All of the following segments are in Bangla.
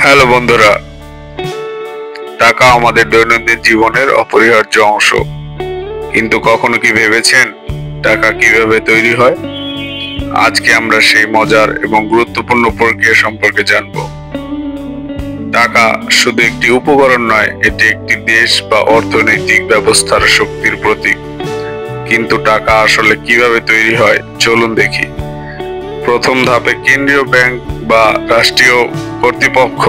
হ্যালো বন্ধুরা, টাকা আমাদের দৈনন্দিন জীবনের অপরিহার্য অংশ। কিন্তু কখনো কি ভেবেছেন টাকা কিভাবে তৈরি হয়? আজকে আমরা সেই মজার এবং গুরুত্বপূর্ণ প্রক্রিয়া সম্পর্কে জানব। টাকা শুধু একটি উপকরণ নয়, এটি একটি দেশ বা অর্থনৈতিক ব্যবস্থার শক্তির প্রতীক। কিন্তু টাকা আসলে কিভাবে তৈরি হয় চলুন দেখি। প্রথম ধাপে কেন্দ্রীয় ব্যাংক বা রাষ্ট্রীয় কর্তৃপক্ষ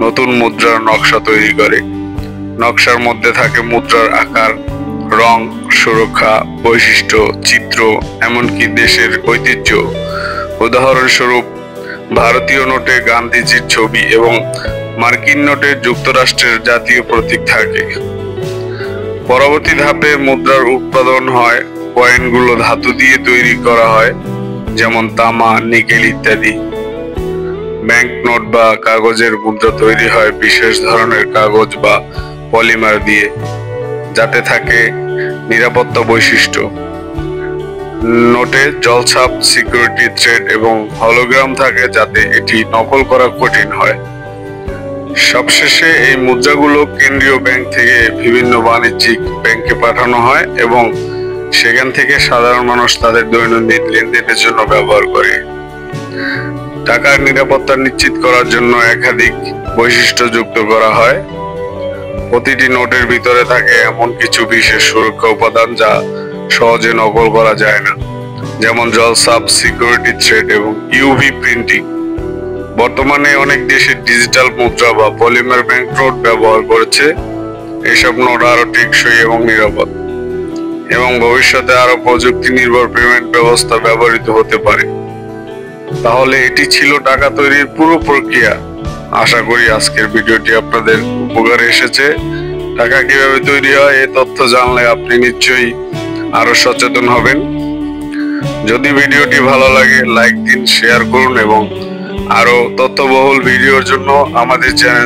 নতুন মুদ্রার নকশা তৈরি করে। নকশার মধ্যে থাকে মুদ্রার আকার, রং, সুরক্ষা, বৈশিষ্ট্য, চিত্র, এমনকি দেশের ঐতিহ্য। উদাহরণস্বরূপ, ভারতীয় নোটে গান্ধীজির ছবি এবং মার্কিন নোটে যুক্তরাষ্ট্রের জাতীয় প্রতীক থাকে। পরবর্তী ধাপে মুদ্রার উৎপাদন হয়। কয়েনগুলো ধাতু দিয়ে তৈরি করা হয়, যেমন তামা, নিকেল ইত্যাদি। ব্যাংক নোট বা কাগজের মুদ্রা তৈরি হয় বিশেষ ধরনের কাগজ বা পলিমার দিয়ে, যাতে থাকে নিরাপত্তা বৈশিষ্ট্য। নোটে জলছাপ, সিকিউরিটি থ্রেড এবং হলোগ্রাম থাকে, যাতে এটি নকল করা কঠিন হয়। সবশেষে এই মুদ্রাগুলো কেন্দ্রীয় ব্যাংক থেকে বিভিন্ন বাণিজ্যিক ব্যাংকে পাঠানো হয় এবং সেখান থেকে সাধারণ মানুষ তাদের দৈনন্দিন লেনদেনের জন্য ব্যবহার করে। টাকার নিরাপত্তা নিশ্চিত করার জন্য একাধিক বৈশিষ্ট্য যুক্ত করা হয়। প্রতিটি নোটের ভিতরে থাকে এমন কিছু বিশেষ সুরক্ষা উপাদান যা সহজে নকল করা যায় না, যেমন জলছাপ, সিকিউরিটি থ্রেড এবং ইউভি প্রিন্টিং। বর্তমানে অনেক দেশে ডিজিটাল মুদ্রা বা পলিমার ব্যাংক নোট ব্যবহার করছে। এসব নোট আরো টেকসই এবং নিরাপদ, এবং ভবিষ্যতে আরো প্রযুক্তি নির্ভর পেমেন্ট ব্যবস্থা ব্যবহৃত হতে পারে। তাহলে এটি ছিল টাকা তৈরির পুরো প্রক্রিয়া। আশা করি আজকের ভিডিওটি আপনাদের উপকারে এসেছে। টাকা কিভাবে তৈরি হয় এই তথ্য জানলে আপনি নিশ্চয়ই আরো সচেতন হবেন। যদি ভিডিওটি ভালো লাগে লাইক দিন, শেয়ার করুন এবং আরো তথ্যবহুল ভিডিওর জন্য আমাদের চ্যানেল